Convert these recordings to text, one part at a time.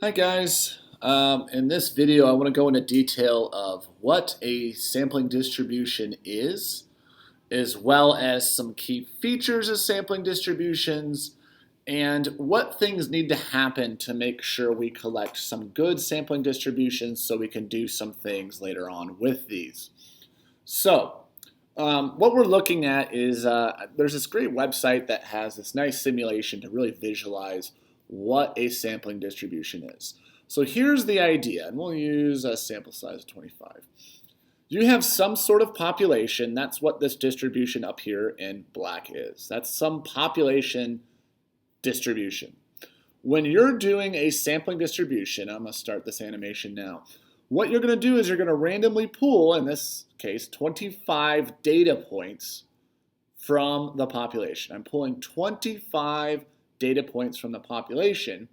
Hi guys. In this video I want to go into detail of what a sampling distribution is, as well as some key features of sampling distributions, and what things need to happen to make sure we collect some good sampling distributions so we can do some things later on with these. So, what we're looking at is there's this great website that has this nice simulation to really visualize what a sampling distribution is. So here's the idea, and we'll use a sample size of 25. You have some sort of population. That's what this distribution up here in black is. That's some population distribution. When you're doing a sampling distribution, I'm going to start this animation now. What you're going to do is you're going to randomly pull, in this case, 25 data points from the population. I'm pulling 25 data points from the population.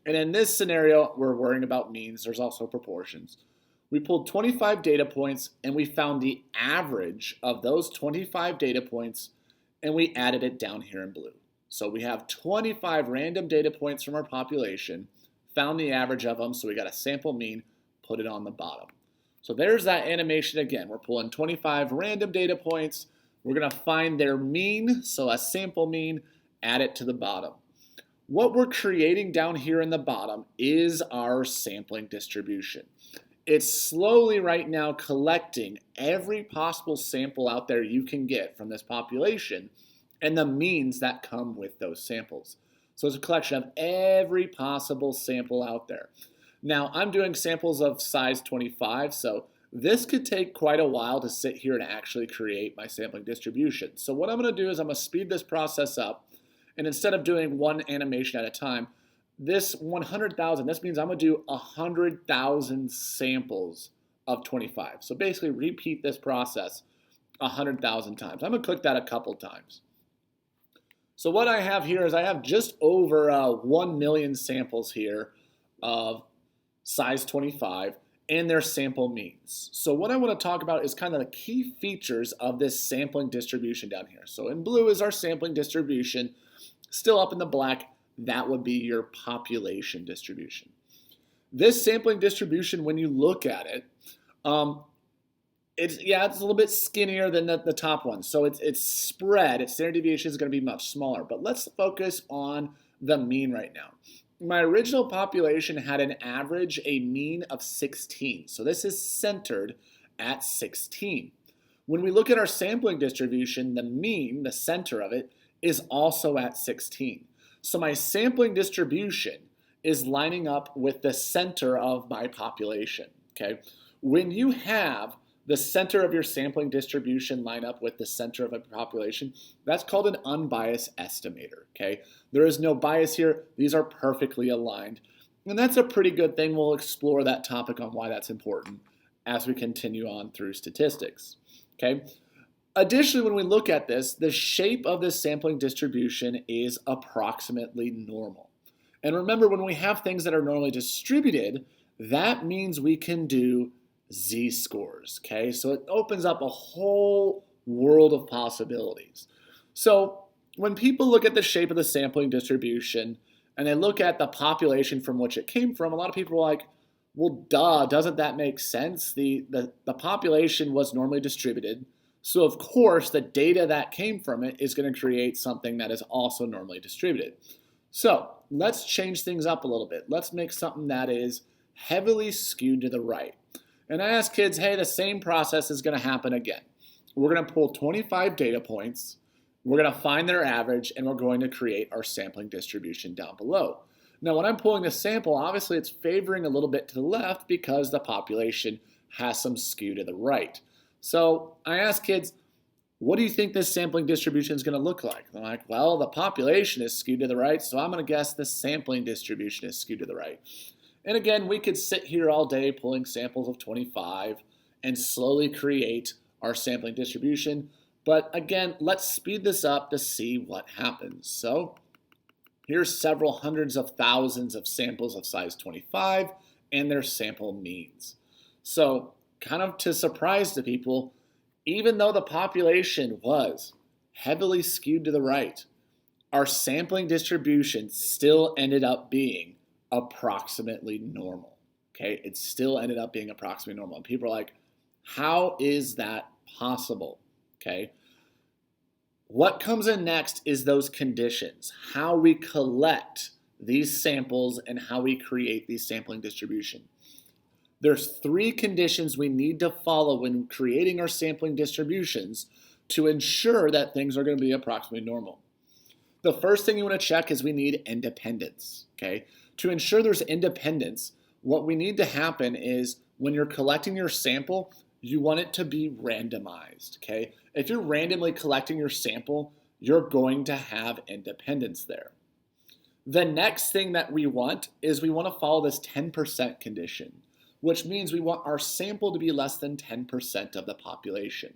And in this scenario, we're worrying about means. There's also proportions. We pulled 25 data points and we found the average of those 25 data points and we added it down here in blue. So we have 25 random data points from our population, found the average of them, so we got a sample mean, put it on the bottom. So there's that animation again. We're pulling 25 random data points. We're going to find their mean, so a sample mean, add it to the bottom. What we're creating down here in the bottom is our sampling distribution. It's slowly right now collecting every possible sample out there you can get from this population and the means that come with those samples. So it's a collection of every possible sample out there. Now, I'm doing samples of size 25, so this could take quite a while to sit here and actually create my sampling distribution. So what I'm going to do is I'm going to speed this process up. And instead of doing one animation at a time, this 100,000, this means I'm going to do 100,000 samples of 25. So basically repeat this process 100,000 times. I'm going to click that a couple times. So what I have here is I have just over 1 million samples here of size 25 and their sample means. So what I want to talk about is kind of the key features of this sampling distribution down here. So in blue is our sampling distribution. Still up in the black, that would be your population distribution. This sampling distribution, when you look at it, it's a little bit skinnier than the top one. So it's spread, its standard deviation is going to be much smaller. But let's focus on the mean right now. My original population had an average, a mean of 16. So this is centered at 16. When we look at our sampling distribution, the mean, the center of it, is also at 16. So my sampling distribution is lining up with the center of my population, okay? When you have the center of your sampling distribution line up with the center of a population, that's called an unbiased estimator, okay? There is no bias here. These are perfectly aligned. And that's a pretty good thing. We'll explore that topic on why that's important as we continue on through statistics, okay? Additionally, when we look at this, the shape of this sampling distribution is approximately normal. And remember, when we have things that are normally distributed, that means we can do z-scores, okay? So it opens up a whole world of possibilities. So when people look at the shape of the sampling distribution and they look at the population from which it came from, a lot of people are like, well, duh, doesn't that make sense? The population was normally distributed. So of course, the data that came from it is going to create something that is also normally distributed. So let's change things up a little bit. Let's make something that is heavily skewed to the right. And I ask kids, hey, the same process is going to happen again. We're going to pull 25 data points, we're going to find their average, and we're going to create our sampling distribution down below. Now, when I'm pulling the sample, obviously it's favoring a little bit to the left because the population has some skew to the right. So I ask kids, what do you think this sampling distribution is going to look like? They're like, well, the population is skewed to the right, so I'm going to guess the sampling distribution is skewed to the right. And again, we could sit here all day pulling samples of 25 and slowly create our sampling distribution. But again, let's speed this up to see what happens. So here's several hundreds of thousands of samples of size 25 and their sample means. So kind of to surprise the people, even though the population was heavily skewed to the right, our sampling distribution still ended up being approximately normal. Okay, it still ended up being approximately normal. And people are like, how is that possible? Okay. What comes in next is those conditions, how we collect these samples and how we create these sampling distribution. There's 3 conditions we need to follow when creating our sampling distributions to ensure that things are going to be approximately normal. The first thing you want to check is we need independence. Okay? To ensure there's independence, what we need to happen is when you're collecting your sample, you want it to be randomized. Okay? If you're randomly collecting your sample, you're going to have independence there. The next thing that we want is we want to follow this 10% condition, which means we want our sample to be less than 10% of the population.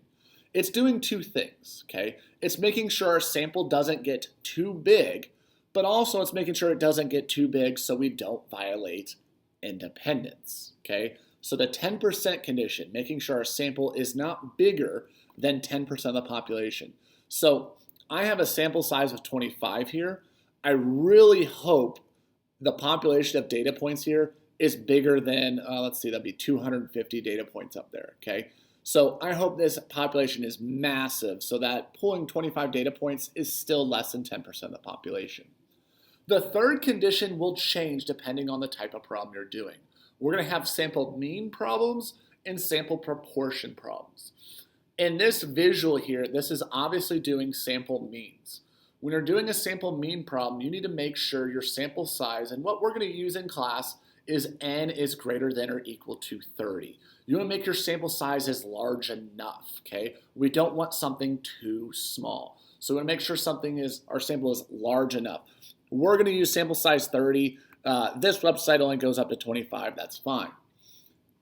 It's doing 2 things, okay? It's making sure our sample doesn't get too big, but also it's making sure it doesn't get too big so we don't violate independence, okay? So the 10% condition, making sure our sample is not bigger than 10% of the population. So I have a sample size of 25 here. I really hope the population of data points here is bigger than, let's see, that'd be 250 data points up there, okay? So I hope this population is massive so that pulling 25 data points is still less than 10% of the population. The third condition will change depending on the type of problem you're doing. We're going to have sample mean problems and sample proportion problems. In this visual here, this is obviously doing sample means. When you're doing a sample mean problem, you need to make sure your sample size, and what we're going to use in class is n is greater than or equal to 30. You want to make your sample size as large enough, okay? We don't want something too small. So we want to make sure our sample is large enough. We're going to use sample size 30. This website only goes up to 25. That's fine.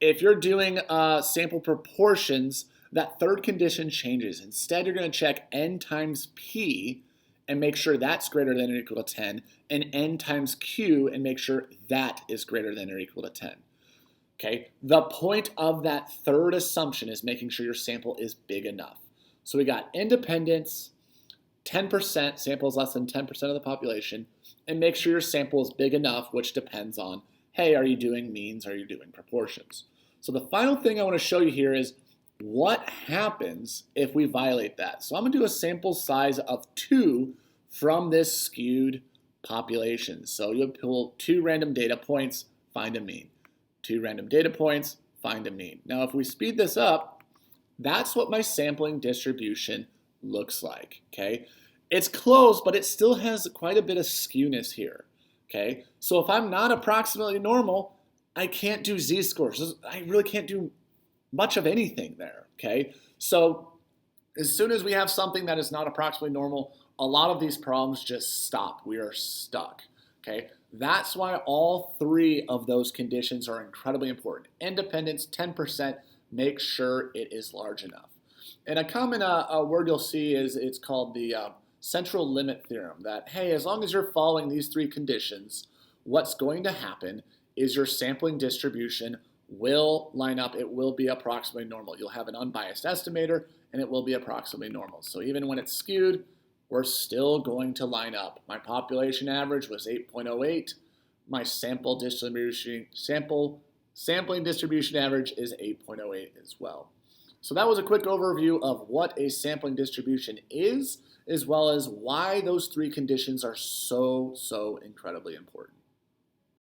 If you're doing sample proportions, that third condition changes. Instead, you're going to check n times p and make sure that's greater than or equal to 10, and n times q and make sure that is greater than or equal to 10. Okay, the point of that third assumption is making sure your sample is big enough. So we got independence, 10%, sample is less than 10% of the population, and make sure your sample is big enough, which depends on, hey, are you doing means, are you doing proportions? So the final thing I want to show you here is what happens if we violate that. So I'm going to do a sample size of 2 from this skewed population. So you'll pull 2 random data points, find a mean. 2 random data points, find a mean. Now if we speed this up, that's what my sampling distribution looks like, okay? It's close, but it still has quite a bit of skewness here, okay? So if I'm not approximately normal, I can't do z-scores. I really can't do much of anything there, okay? So as soon as we have something that is not approximately normal, a lot of these problems just stop. We are stuck, okay? That's why all 3 of those conditions are incredibly important. Independence, 10%, make sure it is large enough. And a common word you'll see is it's called the central limit theorem, that, hey, as long as you're following these 3 conditions, what's going to happen is your sampling distribution will line up. It will be approximately normal. You'll have an unbiased estimator, and it will be approximately normal. So even when it's skewed, we're still going to line up. My population average was 8.08. My sampling distribution average is 8.08 as well. So that was a quick overview of what a sampling distribution is, as well as why those 3 conditions are so incredibly important.